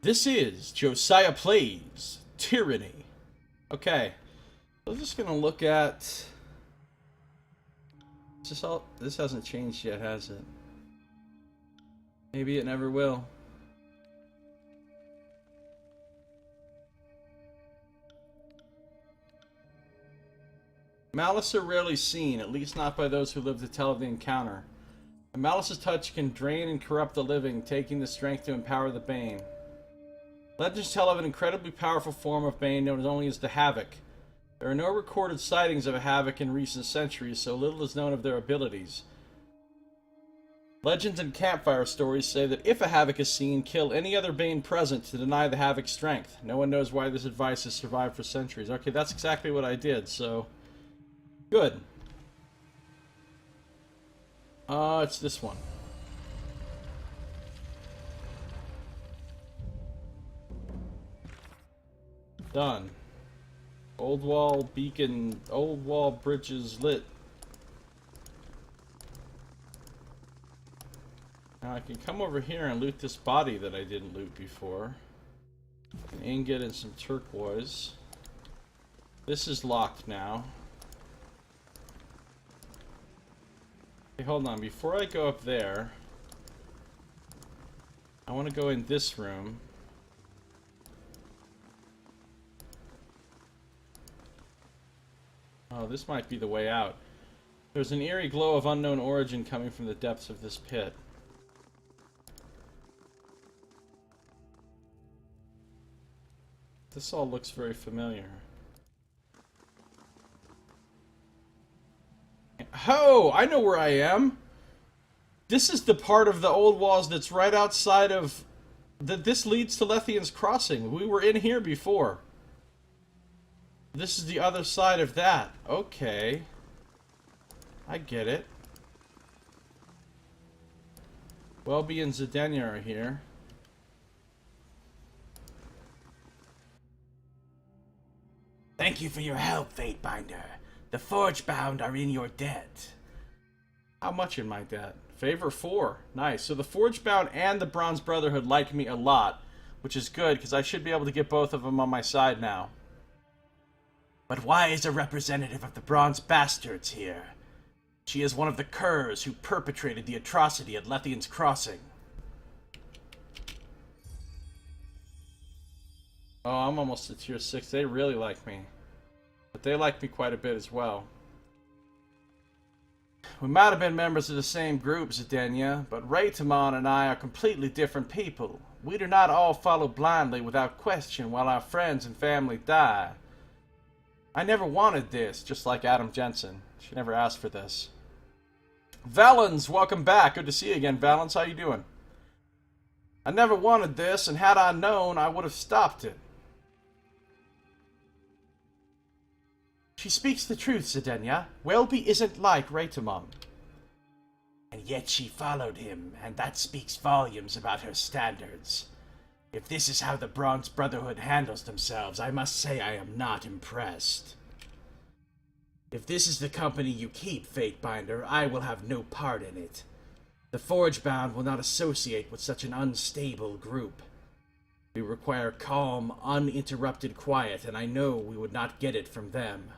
This is Josiah Plays Tyranny. Okay, so I'm just gonna look at. This hasn't changed yet, has it? Maybe it never will. Malice are rarely seen, at least not by those who live to tell of the encounter. A Malice's touch can drain and corrupt the living, taking the strength to empower the Bane. Legends tell of an incredibly powerful form of Bane known only as the Havoc. There are no recorded sightings of a Havoc in recent centuries, so little is known of their abilities. Legends and campfire stories say that if a Havoc is seen, kill any other Bane present to deny the Havoc's strength. No one knows why this advice has survived for centuries. Okay, that's exactly what I did, so... Good. It's this one. Done. Old wall beacon, old wall bridges lit. Now I can come over here and loot this body that I didn't loot before. An ingot and some turquoise. This is locked now. Hey, hold on. Before I go up there, I want to go in this room. Oh, this might be the way out. There's an eerie glow of unknown origin coming from the depths of this pit. This all looks very familiar. Oh, I know where I am. This is the part of the old walls that's right outside of... This leads to Lethian's Crossing. We were in here before. This is the other side of that. Okay. I get it. Welby and Zidania are here. Thank you for your help, Fatebinder. The Forgebound are in your debt. How much in my debt? Favor 4. Nice. So the Forgebound and the Bronze Brotherhood like me a lot, which is good, because I should be able to get both of them on my side now. But why is a representative of the Bronze Bastards here? She is one of the curs who perpetrated the atrocity at Lethian's Crossing. Oh, I'm almost at tier 6. They really like me. But they like me quite a bit as well. We might have been members of the same group, Zidania, but Raytamon and I are completely different people. We do not all follow blindly without question while our friends and family die. I never wanted this, just like Adam Jensen. She never asked for this. Valens, welcome back. Good to see you again, Valens. How you doing? I never wanted this, and had I known, I would have stopped it. She speaks the truth, Zidania. Welby isn't like Raytamon. And yet she followed him, and that speaks volumes about her standards. If this is how the Bronze Brotherhood handles themselves, I must say I am not impressed. If this is the company you keep, Fatebinder, I will have no part in it. The Forgebound will not associate with such an unstable group. We require calm, uninterrupted quiet, and I know we would not get it from them.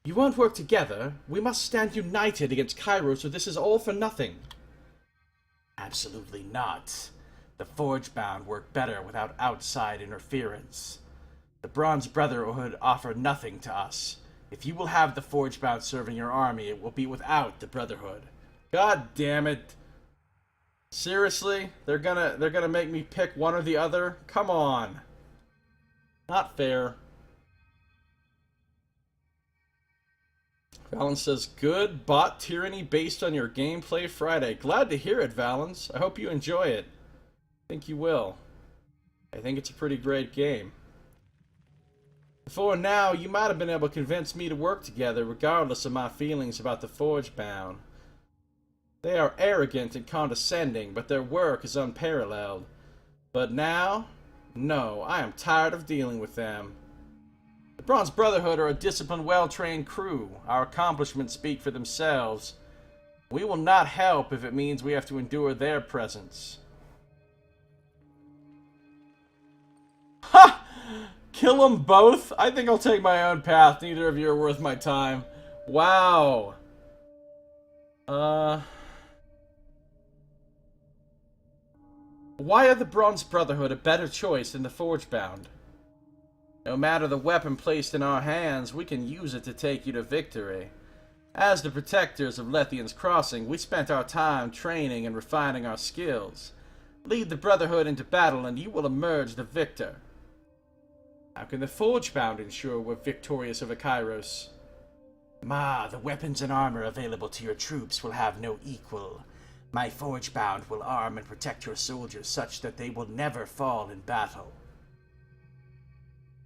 You won't work together. We must stand united against Kairos, or this is all for nothing. Absolutely not. The Forgebound work better without outside interference. The Bronze Brotherhood offer nothing to us. If you will have the Forgebound serving your army, it will be without the Brotherhood. God damn it. Seriously? They're gonna make me pick one or the other? Come on. Not fair. Valens says, good bot tyranny based on your gameplay Friday. Glad to hear it, Valens. I hope you enjoy it. I think you will. I think it's a pretty great game. Before now, you might have been able to convince me to work together regardless of my feelings about the Forgebound. They are arrogant and condescending, but their work is unparalleled. But now? No, I am tired of dealing with them. The Bronze Brotherhood are a disciplined, well-trained crew. Our accomplishments speak for themselves. We will not help if it means we have to endure their presence. Ha! Kill them both? I think I'll take my own path. Neither of you are worth my time. Wow. Why are the Bronze Brotherhood a better choice than the Forgebound? No matter the weapon placed in our hands, we can use it to take you to victory. As the protectors of Lethian's Crossing, we spent our time training and refining our skills. Lead the Brotherhood into battle and you will emerge the victor. How can the Forgebound ensure we're victorious over Kairos? Ma, the weapons and armor available to your troops will have no equal. My Forgebound will arm and protect your soldiers such that they will never fall in battle.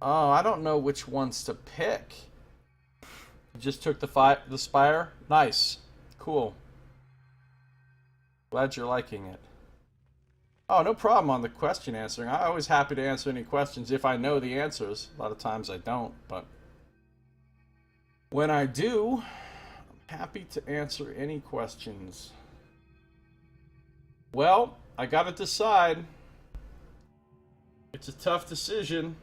Oh, I don't know which ones to pick. You just took the Spire? Nice. Cool. Glad you're liking it. Oh, no problem on the question answering. I'm always happy to answer any questions if I know the answers. A lot of times I don't, but when I do, I'm happy to answer any questions. Well, I gotta decide. It's a tough decision.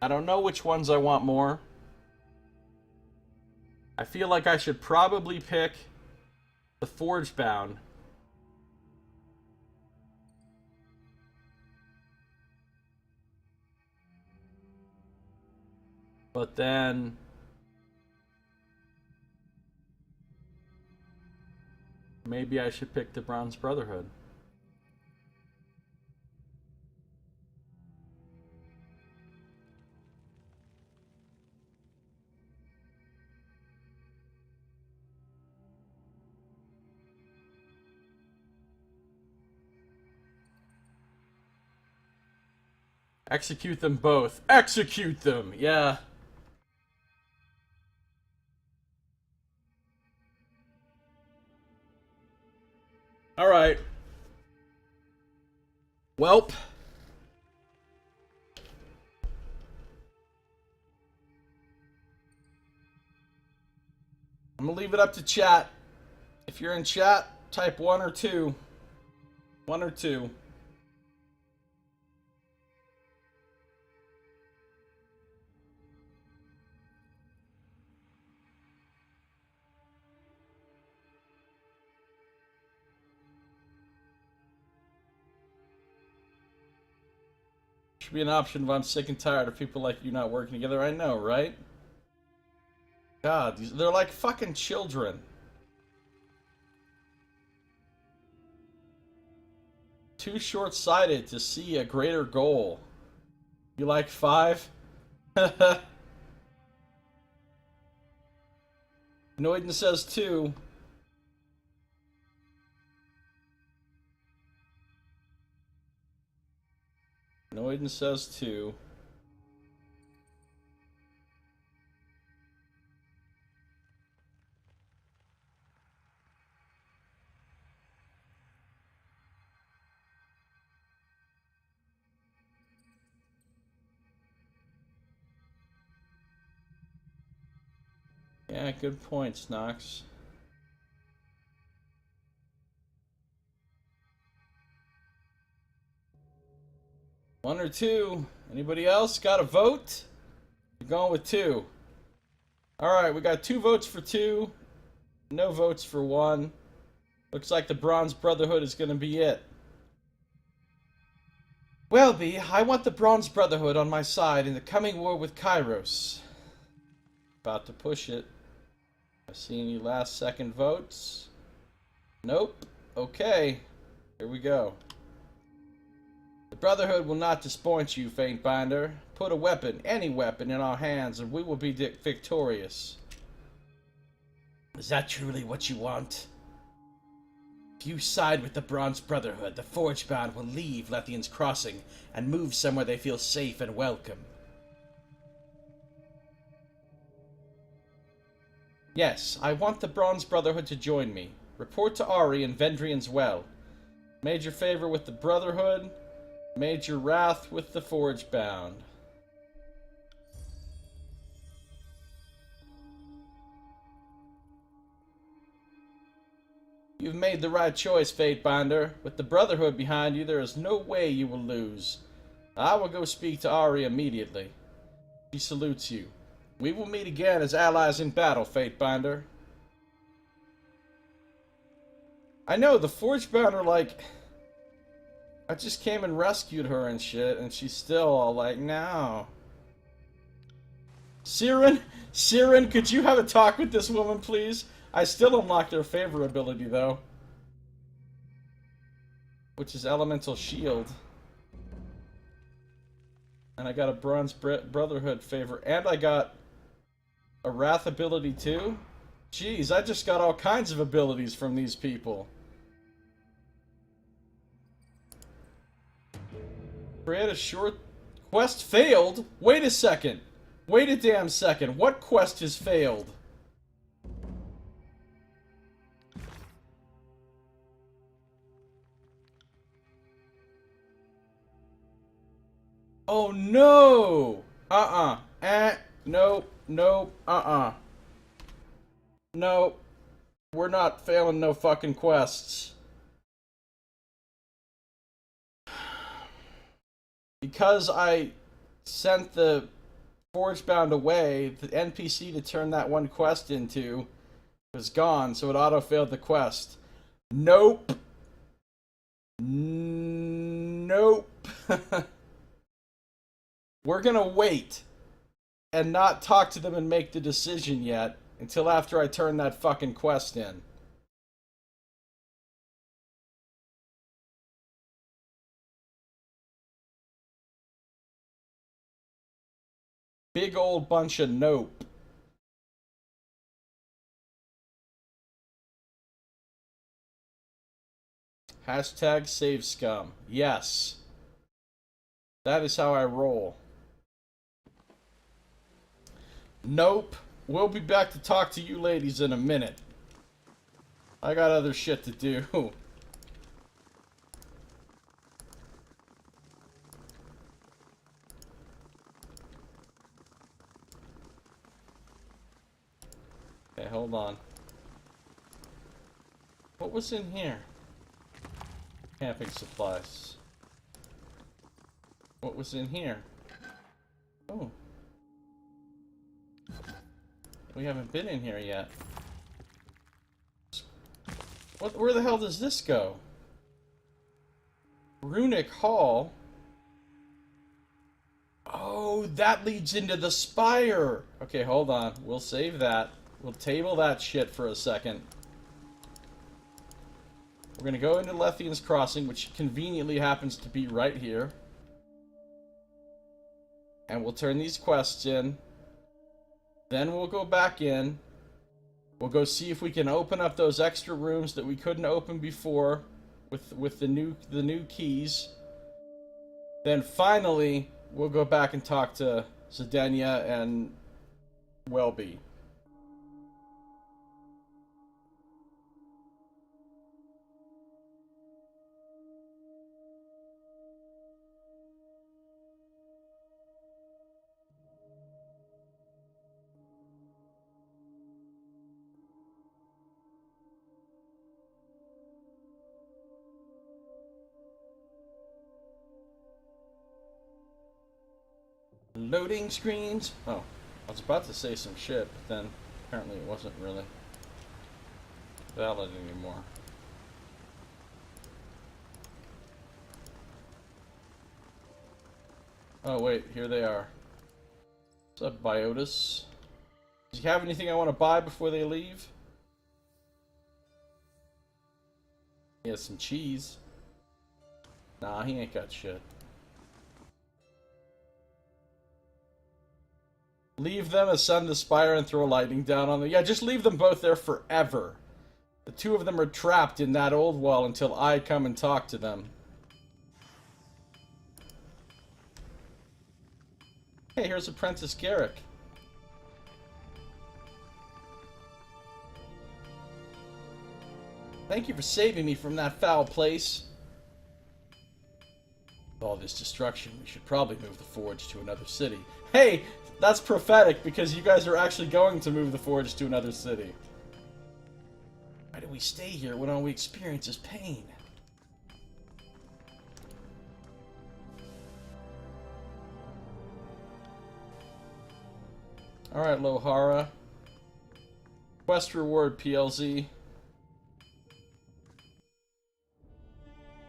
I don't know which ones I want more. I feel like I should probably pick the Forgebound. But then maybe I should pick the Bronze Brotherhood. Execute them both. Execute them! Yeah. Alright. Welp. I'm gonna leave it up to chat. If you're in chat, type 1 or 2. 1 or 2. Should be an option if I'm sick and tired of people like you not working together. I know, right? God, they're like fucking children. Too short-sighted to see a greater goal. You like 5? Noiden says 2. Noiden says 2. Yeah, good points, Knox. One or 2. Anybody else got a vote? We're going with 2. Alright, we got 2 votes for 2. No votes for 1. Looks like the Bronze Brotherhood is going to be it. Welby, I want the Bronze Brotherhood on my side in the coming war with Kairos. About to push it. I see any last second votes? Nope. Okay. Here we go. The Brotherhood will not disappoint you, Faintbinder. Put a weapon, any weapon, in our hands and we will be victorious. Is that truly what you want? If you side with the Bronze Brotherhood, the Forgebound will leave Lethian's Crossing and move somewhere they feel safe and welcome. Yes, I want the Bronze Brotherhood to join me. Report to Ari and Vendrian's Well. Major favor with the Brotherhood. Major wrath with the Forgebound. You've made the right choice, Fatebinder. With the Brotherhood behind you, there is no way you will lose. I will go speak to Ari immediately. She salutes you. We will meet again as allies in battle, Fatebinder. I know, the Forgebinder are like... I just came and rescued her and shit, and she's still all like, no. Siren, could you have a talk with this woman, please? I still unlocked her favor ability, though. Which is Elemental Shield. And I got a Bronze Brotherhood favor. And I got a Wrath ability, too? Jeez, I just got all kinds of abilities from these people. Create a short... Quest failed? Wait a second. Wait a damn second. What quest has failed? Oh no! Nope, Nope. We're not failing no fucking quests. Because I sent the Forgebound away, the NPC to turn that one quest into was gone, so it auto-failed the quest. Nope. Nope. We're gonna wait and not talk to them and make the decision yet until after I turn that fucking quest in. Big old bunch of nope. Hashtag save scum. Yes. That is how I roll. Nope. We'll be back to talk to you ladies in a minute. I got other shit to do. Okay, hold on. What was in here? Camping supplies. What was in here? Oh. We haven't been in here yet. What? Where the hell does this go? Runic Hall? Oh, that leads into the spire! Okay, hold on. We'll save that. We'll table that shit for a second. We're gonna go into Lethian's Crossing, which conveniently happens to be right here. And we'll turn these quests in. Then we'll go back in. We'll go see if we can open up those extra rooms that we couldn't open before with the new keys. Then finally, we'll go back and talk to Zedenia and Welby. Loading screens. Oh, I was about to say some shit, but then apparently it wasn't really valid anymore. Oh wait, here they are. What's up, Biotis? Do you have anything I want to buy before they leave? He has some cheese. Nah, he ain't got shit. Leave them, ascend the spire, and throw lightning down on them. Yeah, just leave them both there forever. The two of them are trapped in that old wall until I come and talk to them. Hey, here's Apprentice Garrick. Thank you for saving me from that foul place. With all this destruction, we should probably move the forge to another city. Hey! That's prophetic, because you guys are actually going to move the forge to another city. Right we stay here when all we experience is pain? Alright, Lohara. Quest reward, PLZ.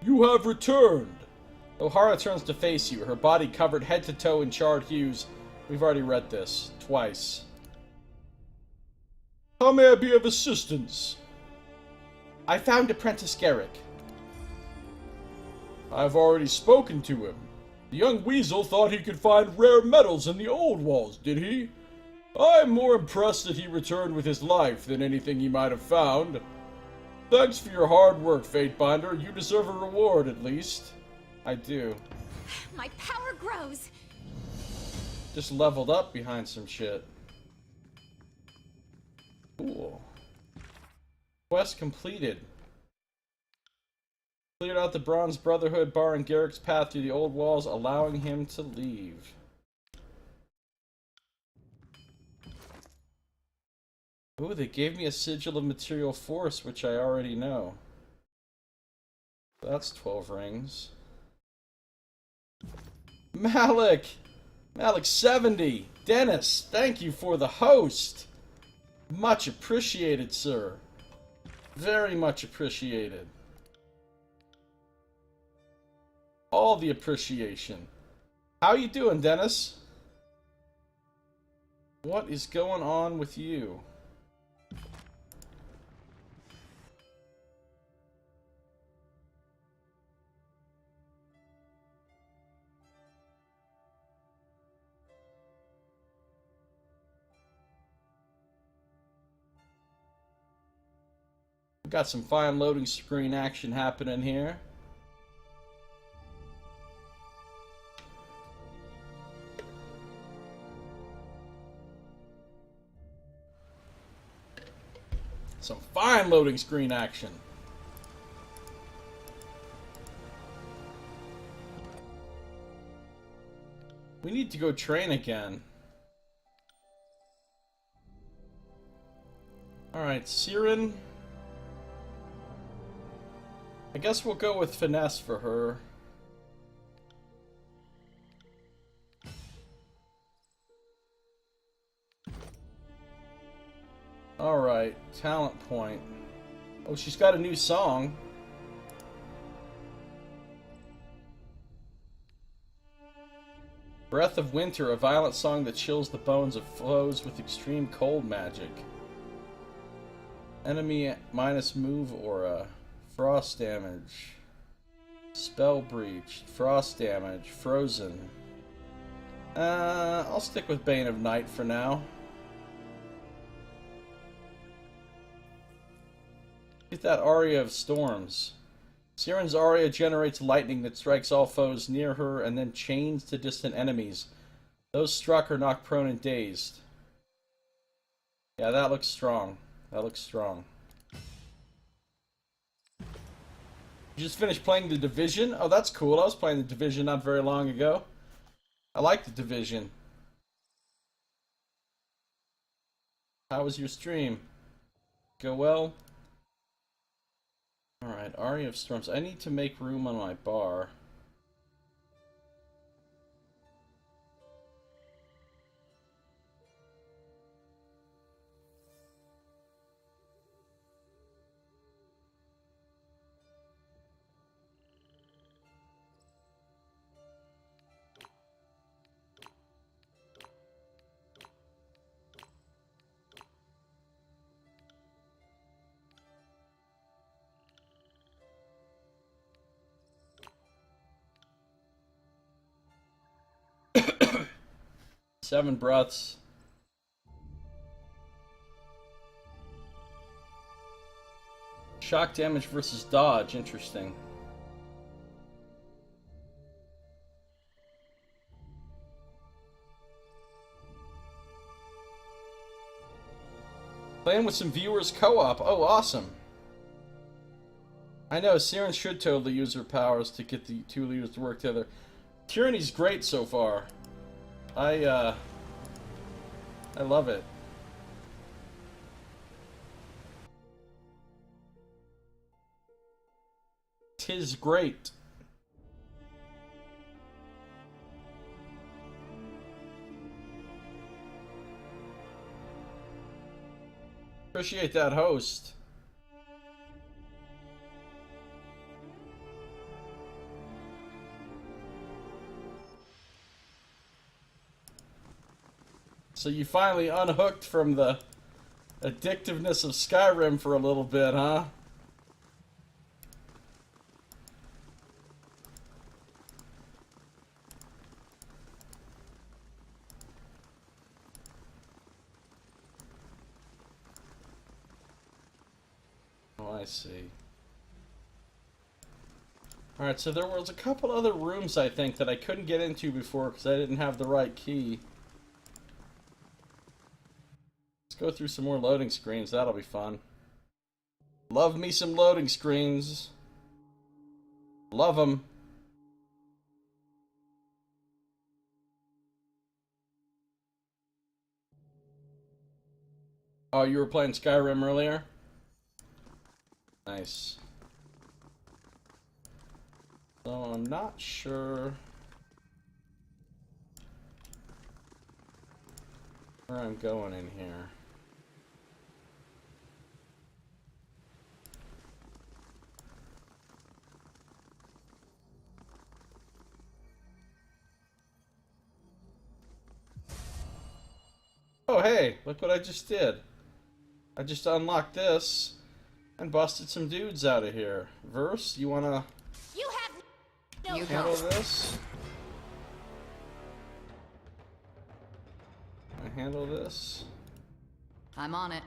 You have returned! Lohara turns to face you, her body covered head to toe in charred hues. We've already read this. Twice. How may I be of assistance? I found Apprentice Garrick. I've already spoken to him. The young weasel thought he could find rare metals in the old walls, did he? I'm more impressed that he returned with his life than anything he might have found. Thanks for your hard work, Fatebinder. You deserve a reward, at least. I do. My power grows! Just leveled up behind some shit. Cool. Quest completed. Cleared out the Bronze Brotherhood bar in Garrick's path through the old walls, allowing him to leave. Ooh, they gave me a Sigil of Material Force, which I already know. That's 12 rings. Malik! Malik 70! Dennis, thank you for the host! Much appreciated, sir. Very much appreciated. All the appreciation. How you doing, Dennis? What is going on with you? Got some fine loading screen action happening here. Some fine loading screen action. We need to go train again. Alright, Siren. I guess we'll go with Finesse for her. Alright, talent point. Oh, she's got a new song. Breath of Winter, a violent song that chills the bones of foes with extreme cold magic. Enemy minus move aura. Frost damage. Spell breach. Frost damage. Frozen. I'll stick with Bane of Night for now. Get that Aria of Storms. Siren's Aria generates lightning that strikes all foes near her and then chains to distant enemies. Those struck are knocked prone and dazed. Yeah, that looks strong. That looks strong. You just finished playing The Division? Oh, that's cool. I was playing The Division not very long ago. I like The Division. How was your stream? Go well? Alright, Aria of Storms. I need to make room on my bar. Seven breaths. Shock damage versus dodge. Interesting. Playing with some viewers co-op. Oh, awesome. I know, Siren should totally use her powers to get the two leaders to work together. Tyranny's great so far. I love it. 'tis great. Appreciate that host. So you finally unhooked from the addictiveness of Skyrim for a little bit, huh? Oh, I see. Alright, so there was a couple other rooms, I think, that I couldn't get into before because I didn't have the right key. Let's go through some more loading screens. That'll be fun. Love me some loading screens. Love them. Oh, you were playing Skyrim earlier? Nice. So I'm not sure where I'm going in here. Oh hey, look what I just did. I just unlocked this and busted some dudes out of here. Verse, you wanna handle this? I handle this? I'm on it.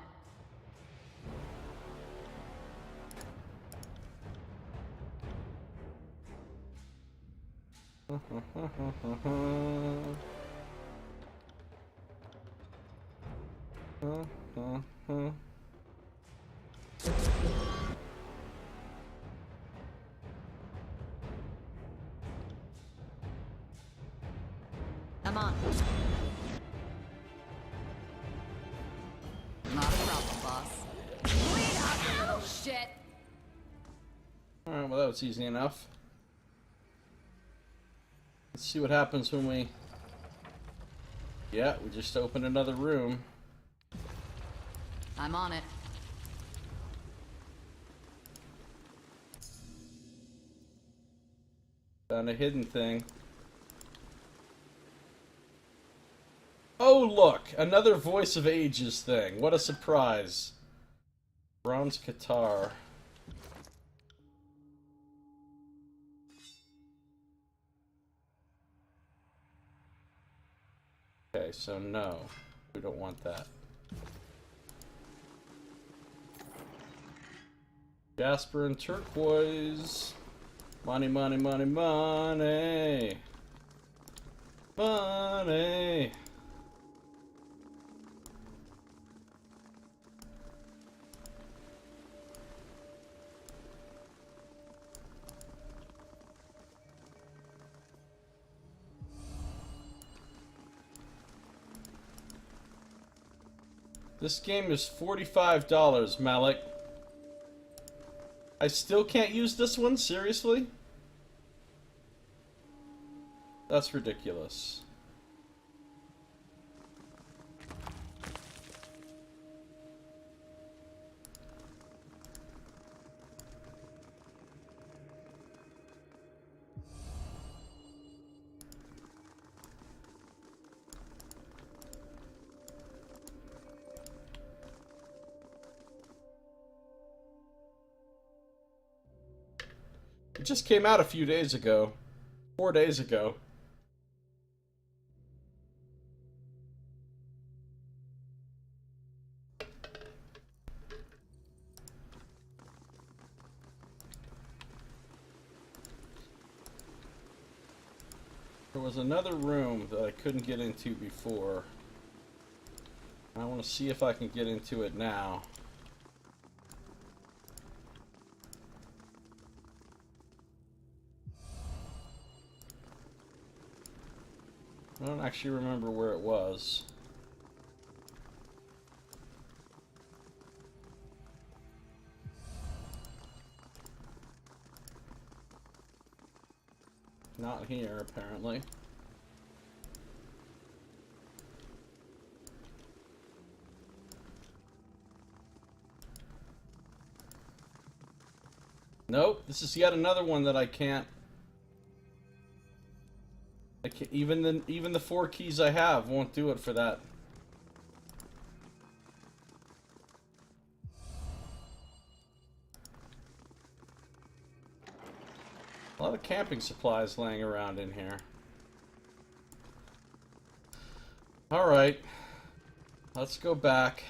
I'm on. Not a problem, boss. Wait up, you little shit! Alright, well that was easy enough. Let's see what happens when we... Yeah, we just opened another room. I'm on it. Found a hidden thing. Oh look! Another Voice of Ages thing. What a surprise. Bronze guitar. Okay, so no. We don't want that. Jasper and turquoise. Money, money, money, money. Money. This game is $45, Malik. I still can't use this one? Seriously? That's ridiculous. It just came out a few days ago. 4 days ago. There was another room that I couldn't get into before. I want to see if I can get into it now. I don't actually remember where it was. Not here, apparently. Nope, this is yet another one that I can't. Even the 4 keys I have won't do it for that. A lot of camping supplies laying around in here. Alright. Let's go back.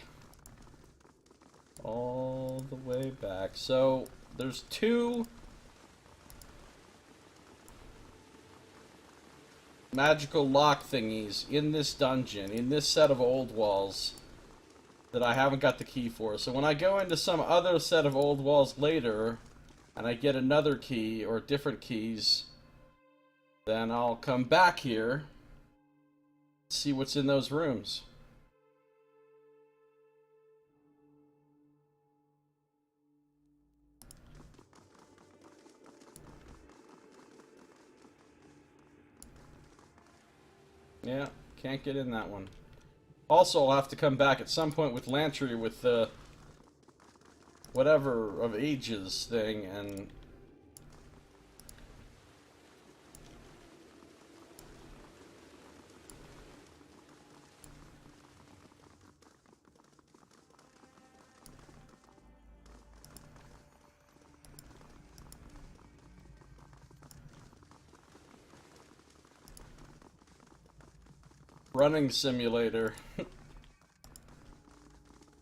All the way back. So, there's 2 magical lock thingies in this dungeon, in this set of old walls, that I haven't got the key for. So when I go into some other set of old walls later, and I get another key, or different keys, then I'll come back here, see what's in those rooms. Yeah, can't get in that one. Also, I'll have to come back at some point with Lantry with the whatever of ages thing, and running simulator.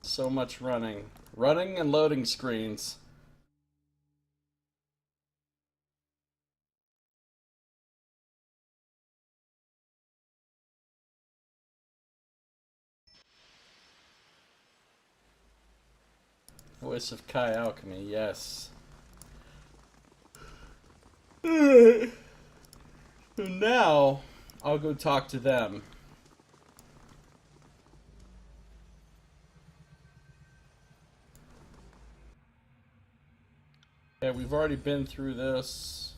So much running. Running and loading screens. Voice of Kai Alchemy, yes. So now, I'll go talk to them. Yeah, we've already been through this.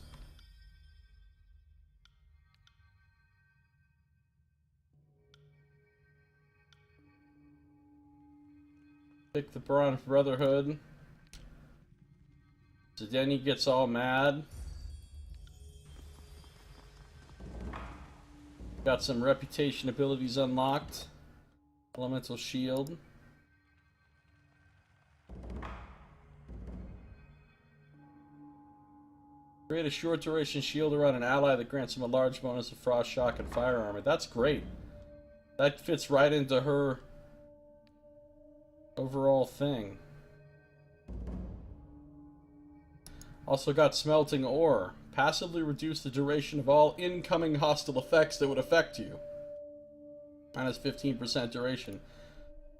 Pick the Bronze Brotherhood. So then he gets all mad. Got some reputation abilities unlocked. Elemental Shield. Create a short duration shield around an ally that grants him a large bonus of frost, shock, and fire armor. That's great. That fits right into her overall thing. Also got smelting ore. Passively reduce the duration of all incoming hostile effects that would affect you. Minus 15% duration.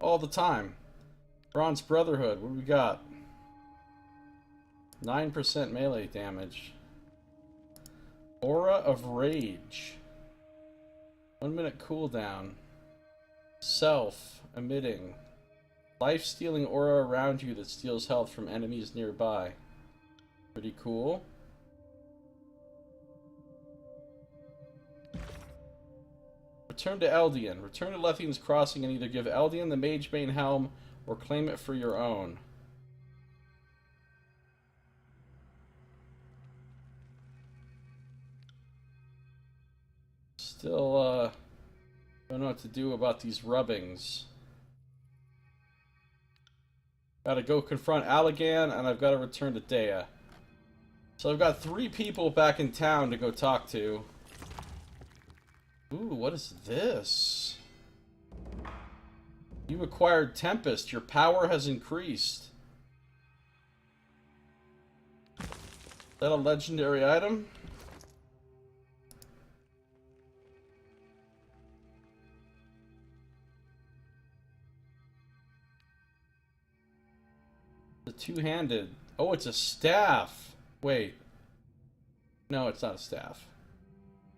All the time. Bronze Brotherhood. What do we got? 9% melee damage. Aura of Rage. 1 minute cooldown. Self. Emitting. Life-stealing aura around you that steals health from enemies nearby. Pretty cool. Return to Eldian. Return to Lethian's Crossing and either give Eldian the Magebane Helm or claim it for your own. Still, don't know what to do about these rubbings. Gotta go confront Allagan, and I've got to return to Dea. So I've got 3 people back in town to go talk to. Ooh, what is this? You acquired Tempest. Your power has increased. Is that a legendary item? The two-handed. Oh, it's a staff. Wait. No, it's not a staff.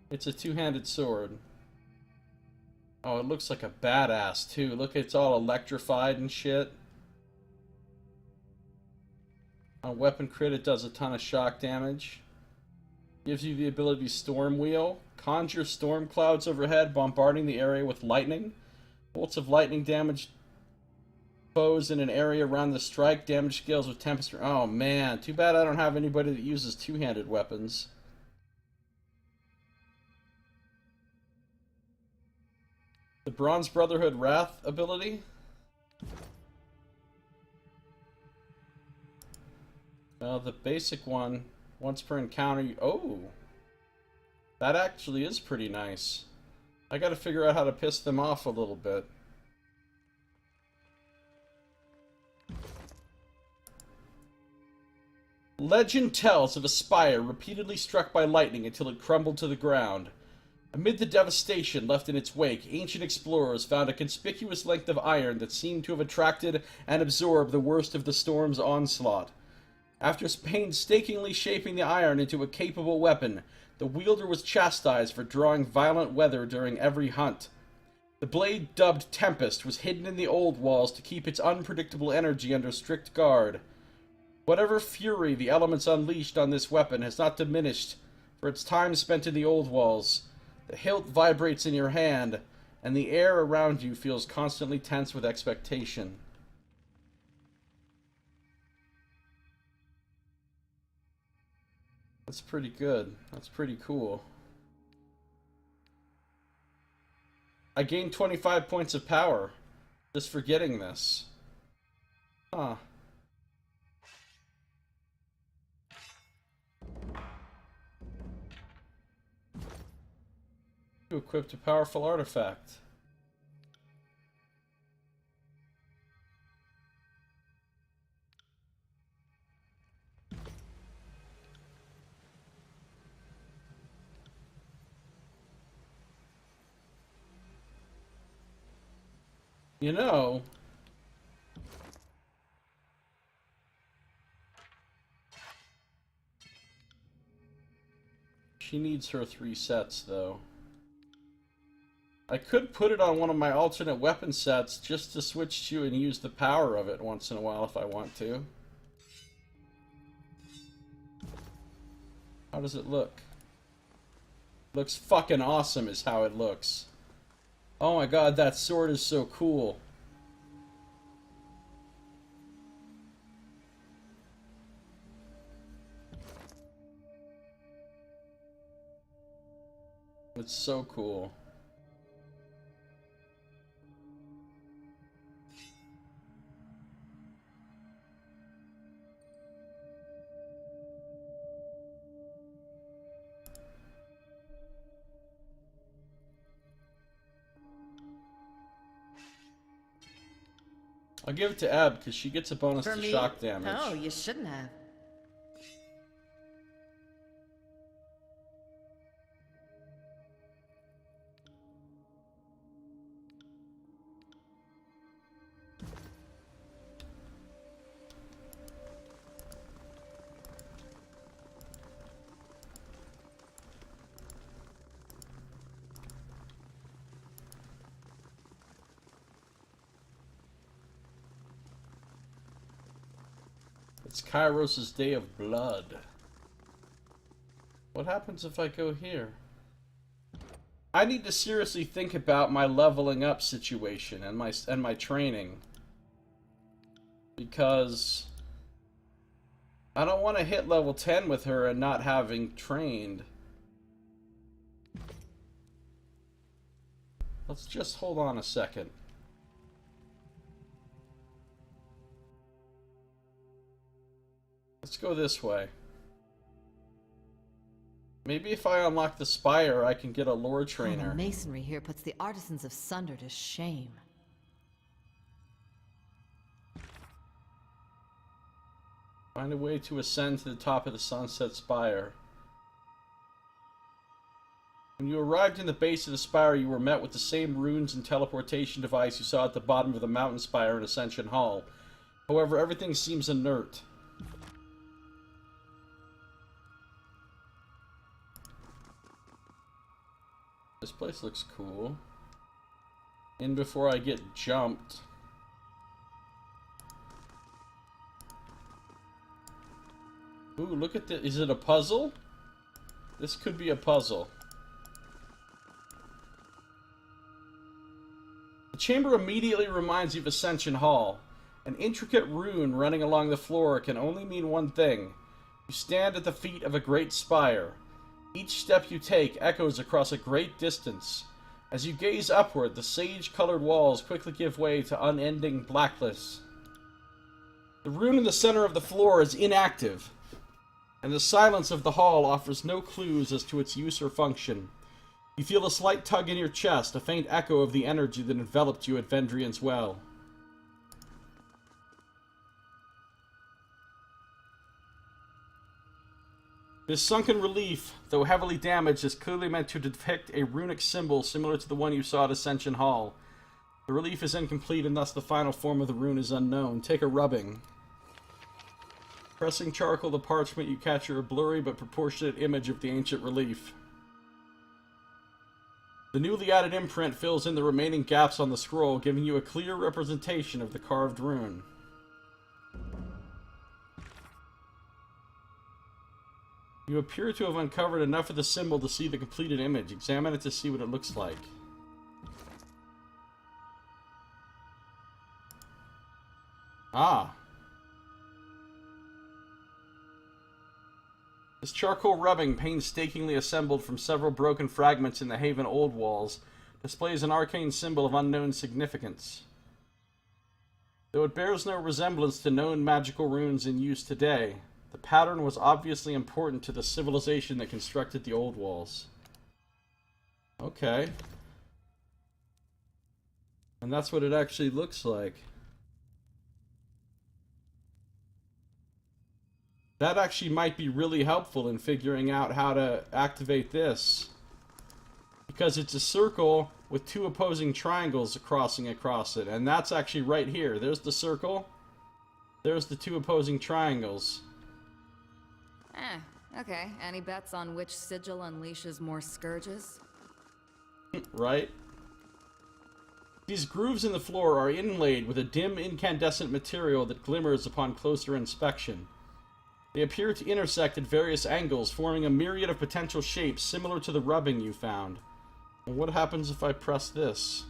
It's a two-handed sword. Oh, it looks like a badass, too. Look, it's all electrified and shit. On weapon crit, it does a ton of shock damage. Gives you the ability Storm Wheel. Conjure storm clouds overhead, bombarding the area with lightning. Bolts of lightning damage foes in an area around the strike. Damage scales with Tempest. Oh man, too bad I don't have anybody that uses two-handed weapons. The Bronze Brotherhood Wrath ability. The basic one, once per encounter. Oh, that actually is pretty nice. I gotta figure out how to piss them off a little bit. Legend tells of a spire repeatedly struck by lightning until it crumbled to the ground. Amid the devastation left in its wake, ancient explorers found a conspicuous length of iron that seemed to have attracted and absorbed the worst of the storm's onslaught. After painstakingly shaping the iron into a capable weapon, the wielder was chastised for drawing violent weather during every hunt. The blade, dubbed Tempest, was hidden in the old walls to keep its unpredictable energy under strict guard. Whatever fury the elements unleashed on this weapon has not diminished for its time spent in the old walls. The hilt vibrates in your hand, and the air around you feels constantly tense with expectation. That's pretty good. That's pretty cool. I gained 25 points of power just for getting this. Huh. You equipped a powerful artifact. You know, she needs her 3 sets, though. I could put it on one of my alternate weapon sets just to switch to and use the power of it once in a while if I want to. How does it look? Looks fucking awesome is how it looks. Oh my god, that sword is so cool. It's so cool. I'll give it to Eb, because she gets a bonus For to me? shock damage. Oh, you shouldn't have. It's Kairos' Day of Blood. What happens if I go here? I need to seriously think about my leveling up situation and my training. Because I don't want to hit level 10 with her and not having trained. Let's just hold on a second. Let's go this way. Maybe if I unlock the spire, I can get a lore trainer. The masonry here puts the artisans of Sunder to shame. Find a way to ascend to the top of the Sunset Spire. When you arrived in the base of the spire, you were met with the same runes and teleportation device you saw at the bottom of the mountain spire in Ascension Hall. However, everything seems inert. This place looks cool. In before I get jumped. Ooh, look at this. Is it a puzzle? This could be a puzzle. The chamber immediately reminds you of Ascension Hall. An intricate rune running along the floor can only mean one thing. You stand at the feet of a great spire. Each step you take echoes across a great distance. As you gaze upward, the sage-colored walls quickly give way to unending blackness. The rune in the center of the floor is inactive, and the silence of the hall offers no clues as to its use or function. You feel a slight tug in your chest, a faint echo of the energy that enveloped you at Vendrian's Well. This sunken relief, though heavily damaged, is clearly meant to depict a runic symbol similar to the one you saw at Ascension Hall. The relief is incomplete and thus the final form of the rune is unknown. Take a rubbing. Pressing charcoal the parchment, you capture a blurry but proportionate image of the ancient relief. The newly added imprint fills in the remaining gaps on the scroll, giving you a clear representation of the carved rune. You appear to have uncovered enough of the symbol to see the completed image. Examine it to see what it looks like. Ah. This charcoal rubbing, painstakingly assembled from several broken fragments in the Haven Old Walls, displays an arcane symbol of unknown significance. Though it bears no resemblance to known magical runes in use today, the pattern was obviously important to the civilization that constructed the Old Walls. Okay. And that's what it actually looks like. That actually might be really helpful in figuring out how to activate this. Because it's a circle with two opposing triangles crossing across it. And that's actually right here. There's the circle. There's the two opposing triangles. Okay. Any bets on which sigil unleashes more scourges? Right? These grooves in the floor are inlaid with a dim incandescent material that glimmers upon closer inspection. They appear to intersect at various angles, forming a myriad of potential shapes similar to the rubbing you found. And what happens if I press this?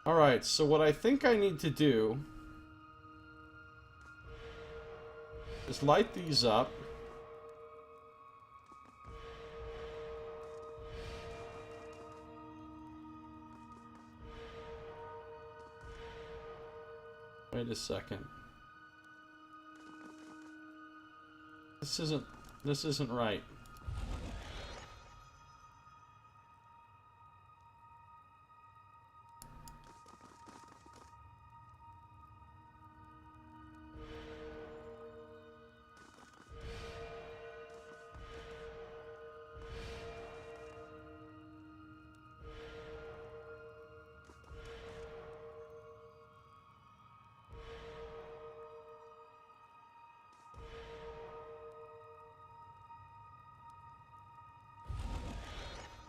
Alright, so what I think I need to do is light these up. Wait a second. This isn't right.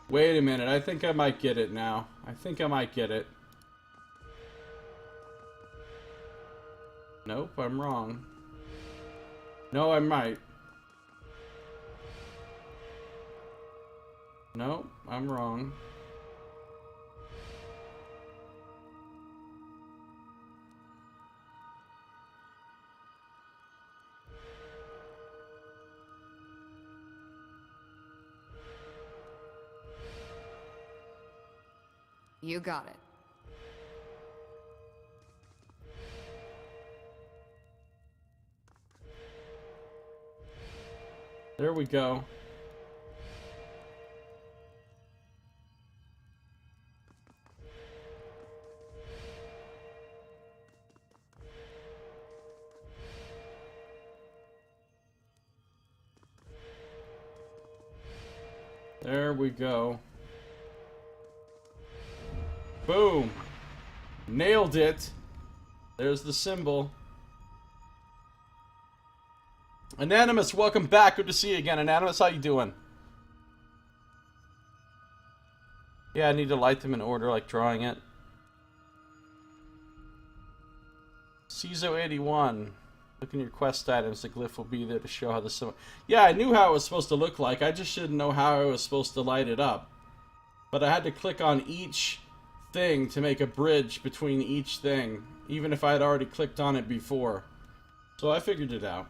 Wait a minute, I think I might get it now. I think I might get it. Nope, I'm wrong. No, I'm right. Nope, I'm wrong. You got it. There we go. There we go. Boom. Nailed it. There's the symbol. Anonymous, welcome back. Good to see you again. Anonymous, how you doing? Yeah, I need to light them in order, like drawing it. CISO 81. Look in your quest items. The glyph will be there to show how the... Yeah, I knew how it was supposed to look like. I just didn't know how I was supposed to light it up. But I had to click on each thing to make a bridge between each thing, even if I had already clicked on it before. So I figured it out.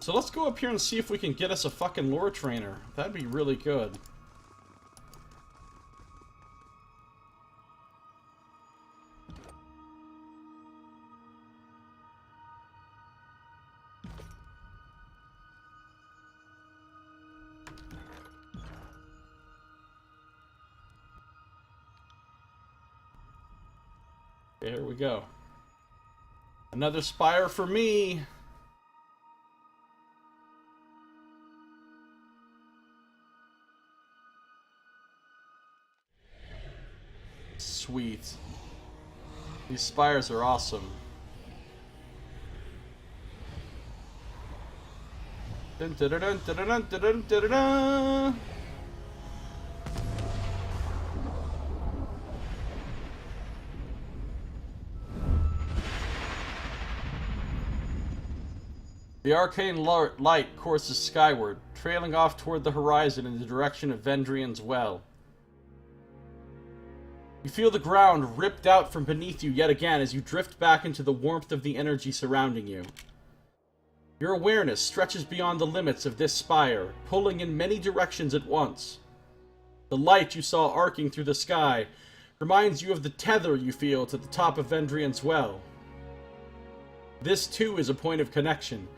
So let's go up here and see if we can get us a fucking lore trainer. That'd be really good. Okay, here we go. Another spire for me. Sweet. These spires are awesome. Dun, dun, dun, dun, dun, dun, dun, dun, dun. The arcane light courses skyward, trailing off toward the horizon in the direction of Vendrian's well. You feel the ground ripped out from beneath you yet again as you drift back into the warmth of the energy surrounding you. Your awareness stretches beyond the limits of this spire, pulling in many directions at once. The light you saw arcing through the sky reminds you of the tether you feel to the top of Vendrian's well. This too is a point of connection,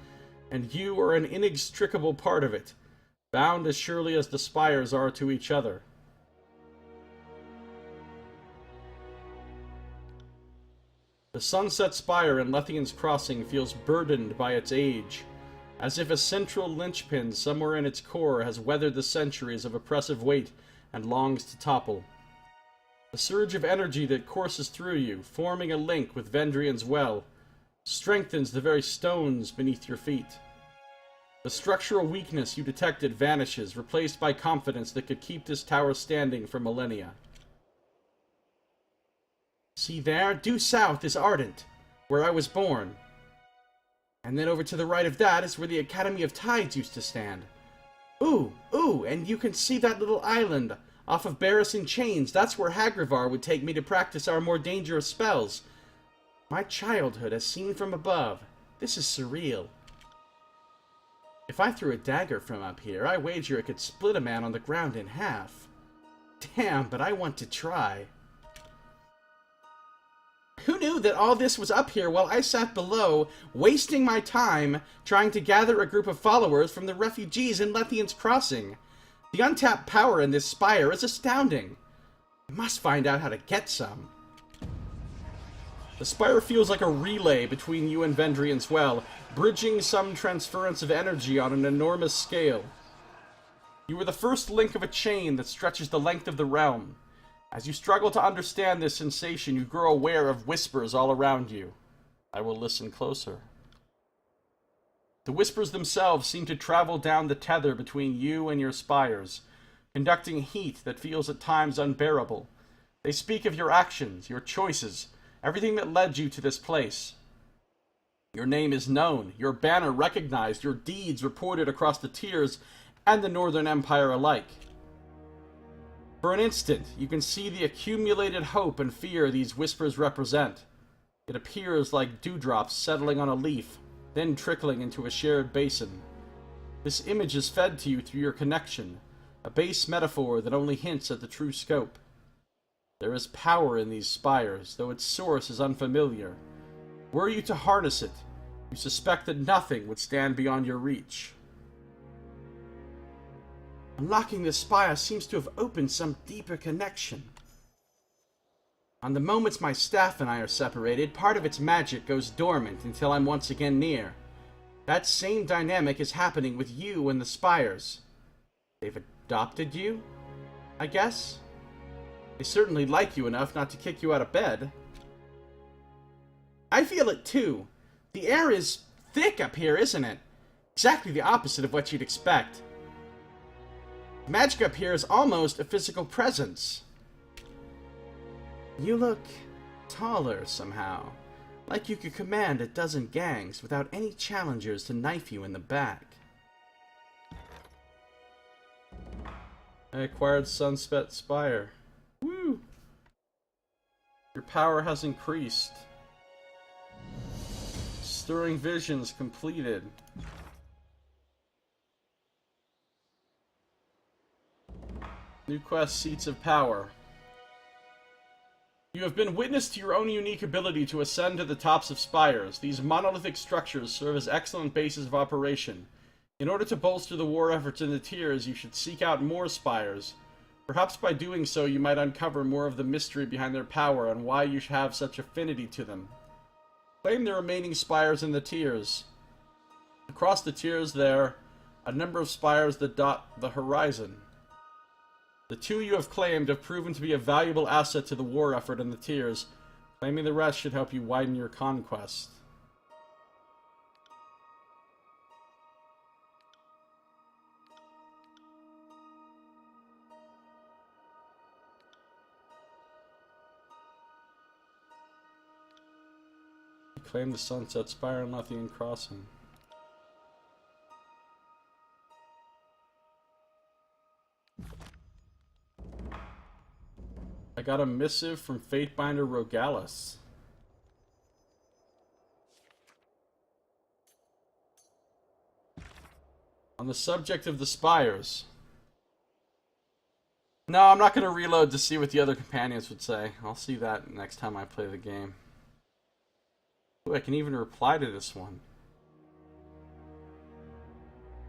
and you are an inextricable part of it, bound as surely as the spires are to each other. The Sunset Spire in Lethian's Crossing feels burdened by its age, as if a central linchpin somewhere in its core has weathered the centuries of oppressive weight and longs to topple. The surge of energy that courses through you, forming a link with Vendrian's well, strengthens the very stones beneath your feet. The structural weakness you detected vanishes, replaced by confidence that could keep this tower standing for millennia. See there? Due south is Ardent, where I was born. And then over to the right of that is where the Academy of Tides used to stand. Ooh, and you can see that little island off of Barris in Chains. That's where Hagravar would take me to practice our more dangerous spells. My childhood as seen from above. This is surreal. If I threw a dagger from up here, I wager it could split a man on the ground in half. Damn, but I want to try. Who knew that all this was up here while I sat below, wasting my time trying to gather a group of followers from the refugees in Lethian's Crossing? The untapped power in this spire is astounding. I must find out how to get some. The spire feels like a relay between you and Vendrian's well, bridging some transference of energy on an enormous scale. You are the first link of a chain that stretches the length of the realm. As you struggle to understand this sensation, you grow aware of whispers all around you. I will listen closer. The whispers themselves seem to travel down the tether between you and your spires, conducting heat that feels at times unbearable. They speak of your actions, your choices, everything that led you to this place. Your name is known, your banner recognized, your deeds reported across the tiers and the Northern Empire alike. For an instant, you can see the accumulated hope and fear these whispers represent. It appears like dewdrops settling on a leaf, then trickling into a shared basin. This image is fed to you through your connection, a base metaphor that only hints at the true scope. There is power in these spires, though its source is unfamiliar. Were you to harness it, you suspect that nothing would stand beyond your reach. Unlocking this spire seems to have opened some deeper connection. On the moments my staff and I are separated, part of its magic goes dormant until I'm once again near. That same dynamic is happening with you and the spires. They've adopted you, I guess? They certainly like you enough not to kick you out of bed. I feel it too. The air is thick up here, isn't it? Exactly the opposite of what you'd expect. Magic up here is almost a physical presence. You look taller somehow. Like you could command a dozen gangs without any challengers to knife you in the back. I acquired Sunset Spire. Woo! Your power has increased. Stirring Visions completed. New quest, Seats of Power. You have been witness to your own unique ability to ascend to the tops of spires. These monolithic structures serve as excellent bases of operation. In order to bolster the war efforts in the tiers, you should seek out more spires. Perhaps by doing so, you might uncover more of the mystery behind their power and why you should have such affinity to them. Claim the remaining spires in the tiers. Across the tiers there are a number of spires that dot the horizon. The 2 you have claimed have proven to be a valuable asset to the war effort in the tiers. Claiming the rest should help you widen your conquest. Claim the Sunset Spire and Lethean Crossing. I got a missive from Fatebinder Rogalis. On the subject of the spires. No, I'm not going to reload to see what the other companions would say. I'll see that next time I play the game. Ooh, I can even reply to this one.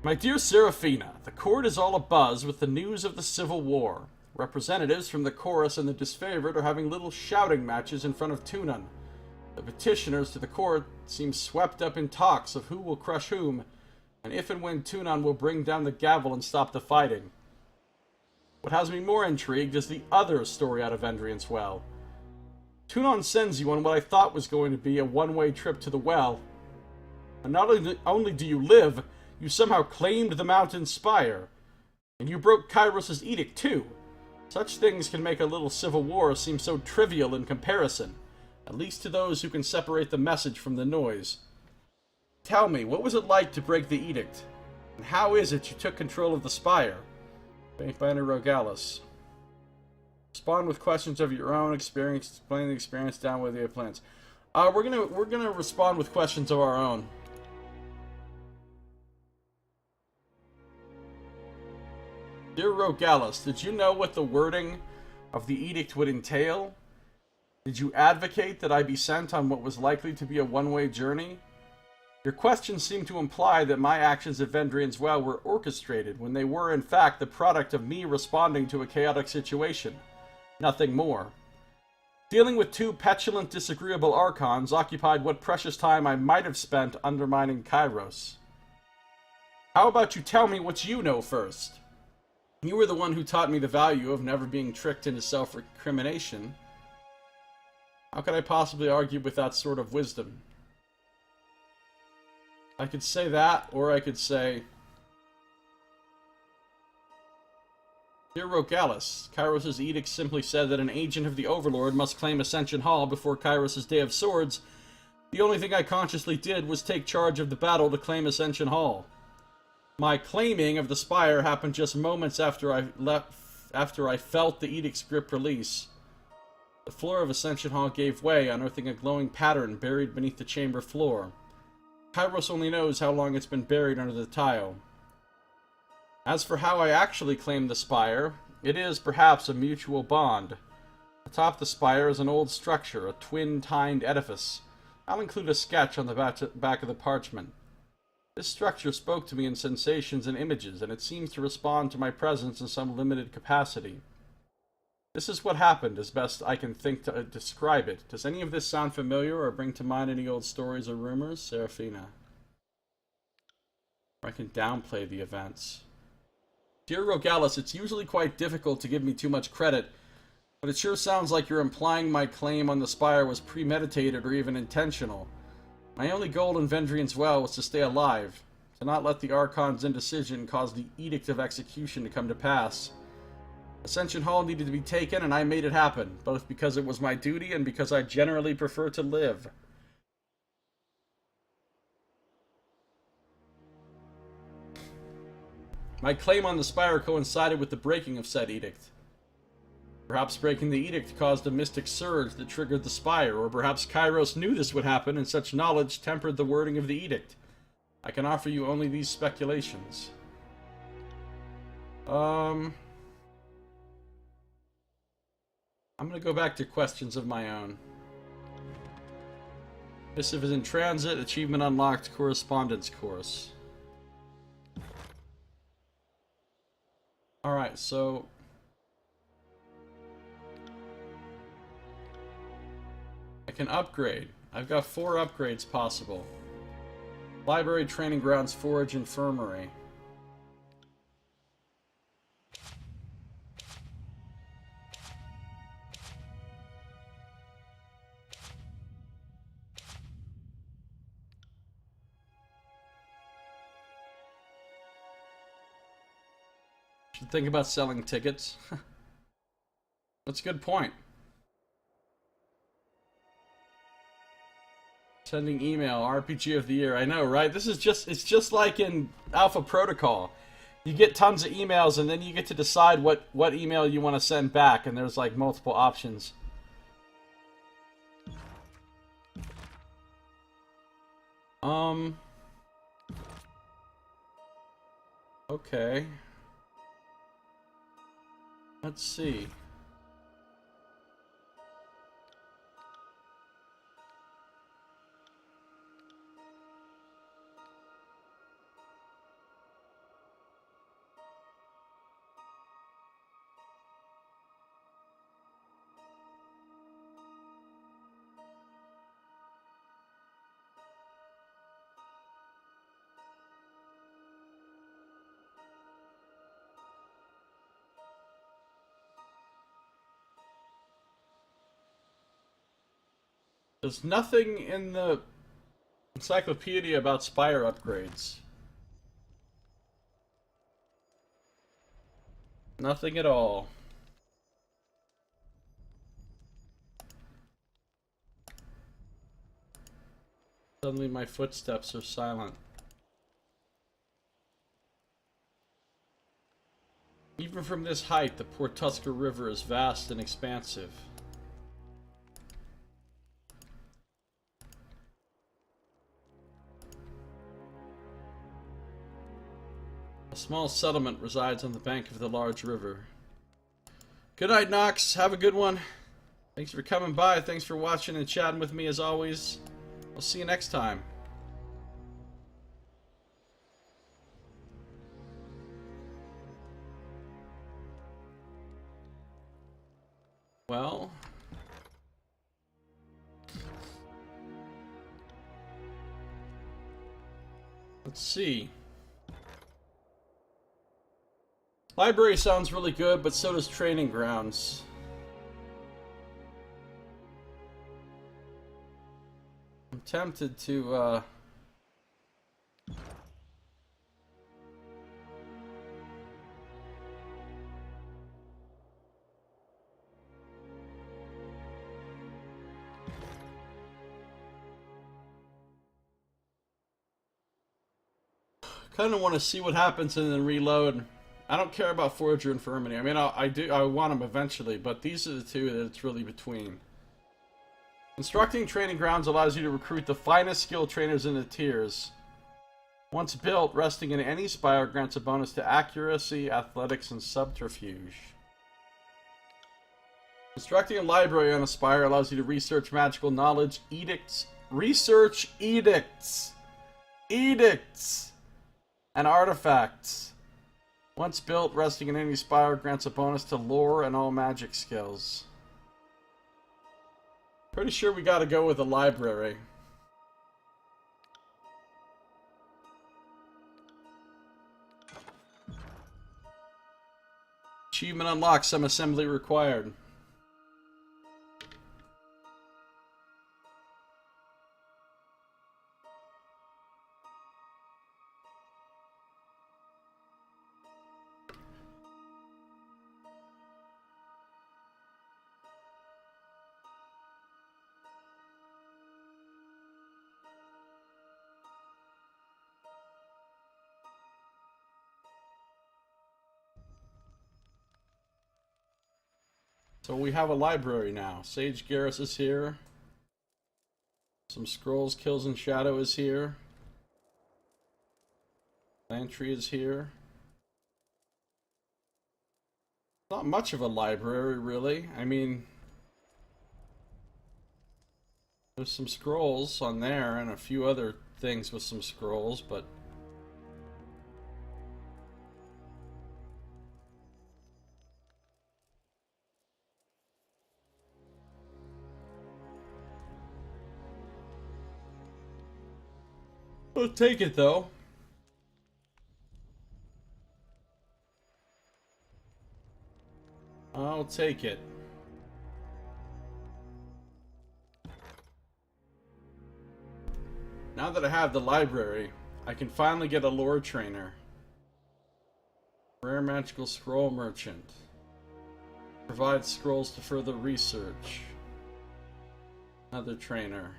My dear Seraphina, the court is all abuzz with the news of the Civil War. Representatives from the chorus and the disfavored are having little shouting matches in front of Tunon. The petitioners to the court seem swept up in talks of who will crush whom, and if and when Tunon will bring down the gavel and stop the fighting. What has me more intrigued is the other story out of Endrian's Well. Tunon sends you on what I thought was going to be a one-way trip to the well. And not only do you live, you somehow claimed the mountain spire. And you broke Kairos' edict, too. Such things can make a little civil war seem so trivial in comparison, at least to those who can separate the message from the noise. Tell me, what was it like to break the edict? And how is it you took control of the spire? Fatebinder Rogalis. Respond with questions of your own experience, explain the experience down with your plans. We're gonna respond with questions of our own. Dear Rogalis, did you know what the wording of the edict would entail? Did you advocate that I be sent on what was likely to be a one-way journey? Your questions seem to imply that my actions at Vendrian's Well were orchestrated, when they were, in fact, the product of me responding to a chaotic situation. Nothing more. Dealing with 2 petulant, disagreeable archons occupied what precious time I might have spent undermining Kairos. How about you tell me what you know first? You were the one who taught me the value of never being tricked into self-recrimination. How could I possibly argue with that sort of wisdom? I could say that, or I could say... Dear Rogalis, Kairos' edict simply said that an agent of the Overlord must claim Ascension Hall before Kairos' Day of Swords. The only thing I consciously did was take charge of the battle to claim Ascension Hall. My claiming of the spire happened just moments after I felt the edict's grip release. The floor of Ascension Hall gave way, unearthing a glowing pattern buried beneath the chamber floor. Kairos only knows how long it's been buried under the tile. As for how I actually claimed the spire, it is perhaps a mutual bond. Atop the spire is an old structure, a twin-tined edifice. I'll include a sketch on the back of the parchment. This structure spoke to me in sensations and images, and it seems to respond to my presence in some limited capacity. This is what happened, as best I can think to describe it. Does any of this sound familiar, or bring to mind any old stories or rumors? Seraphina. Or I can downplay the events. Dear Rogalis, it's usually quite difficult to give me too much credit, but it sure sounds like you're implying my claim on the spire was premeditated or even intentional. My only goal in Vendrian's Well was to stay alive, to not let the Archon's indecision cause the Edict of Execution to come to pass. Ascension Hall needed to be taken, and I made it happen, both because it was my duty and because I generally prefer to live. My claim on the spire coincided with the breaking of said edict. Perhaps breaking the edict caused a mystic surge that triggered the spire, or perhaps Kairos knew this would happen and such knowledge tempered the wording of the edict. I can offer you only these speculations. I'm gonna go back to questions of my own. Missive is in transit, achievement unlocked, correspondence course. Alright, so... I can upgrade. I've got 4 upgrades possible. Library, Training Grounds, Forge, Infirmary. Should think about selling tickets. That's a good point. Sending email, RPG of the year. I know, right? This is just, it's just like in Alpha Protocol. You get tons of emails and then you get to decide what email you want to send back, and there's like multiple options. Okay. Let's see. There's nothing in the encyclopedia about spire upgrades. Nothing at all. Suddenly my footsteps are silent. Even from this height, the Portusker River is vast and expansive. A small settlement resides on the bank of the large river. Good night, Nox. Have a good one. Thanks for coming by. Thanks for watching and chatting with me as always. I'll see you next time. Well... let's see. Library sounds really good, but so does Training Grounds. I'm tempted to, kind of want to see what happens and then reload. I don't care about Forge or Infirmity. I mean, I want them eventually, but these are the two that it's really between. Instructing Training Grounds allows you to recruit the finest skilled trainers in the tiers. Once built, resting in any spire grants a bonus to accuracy, athletics, and subterfuge. Instructing a library on a spire allows you to research magical knowledge, edicts, research edicts, and artifacts. Once built, resting in any spire grants a bonus to lore and all magic skills. Pretty sure we gotta go with a library. Achievement unlocked, some assembly required. So we have a library now. Sage Garrus is here. Some Scrolls, Kills, and Shadow is here. Lantry is here. Not much of a library, really. I mean, there's some scrolls on there and a few other things with some scrolls, but we'll take it though. I'll take it. Now that I have the library, I can finally get a lore trainer. Rare magical scroll merchant. Provides scrolls to further research. Another trainer.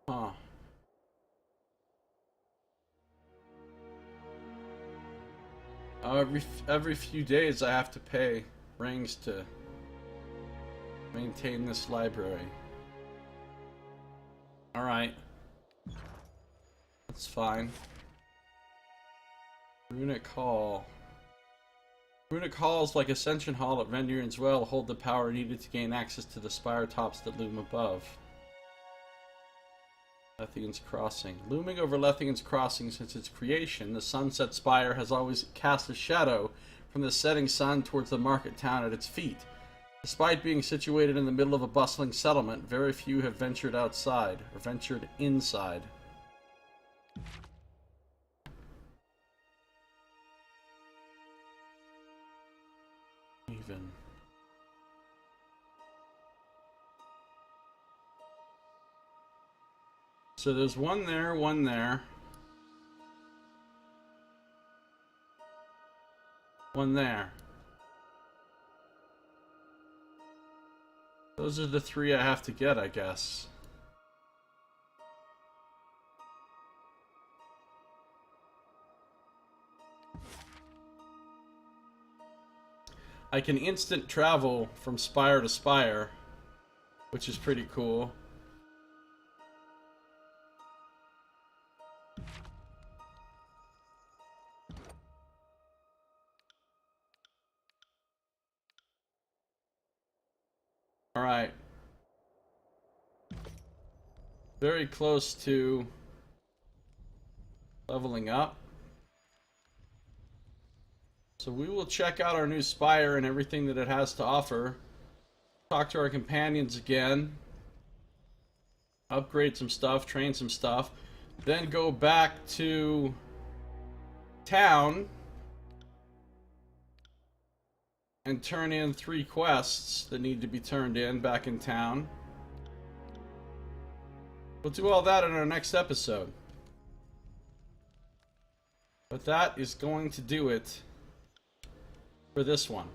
Huh. Every few days I have to pay rings to maintain this library. Alright. That's fine. Runic Hall. Runic Halls, like Ascension Hall at Vendier's Well, hold the power needed to gain access to the spire tops that loom above. Lethian's Crossing. Looming over Lethian's Crossing since its creation, the Sunset Spire has always cast a shadow from the setting sun towards the market town at its feet. Despite being situated in the middle of a bustling settlement, very few have ventured outside, or ventured inside. Even. So there's one there, one there. One there. Those are the three I have to get, I guess. I can instant travel from spire to spire, which is pretty cool. Alright. Very close to leveling up. So we will check out our new spire and everything that it has to offer. Talk to our companions again. Upgrade some stuff, train some stuff. Then go back to town and turn in 3 quests that need to be turned in back in town. We'll do all that in our next episode. But that is going to do it for this one.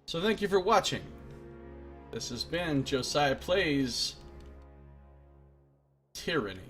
So thank you for watching. This has been Josiah Plays Tyranny.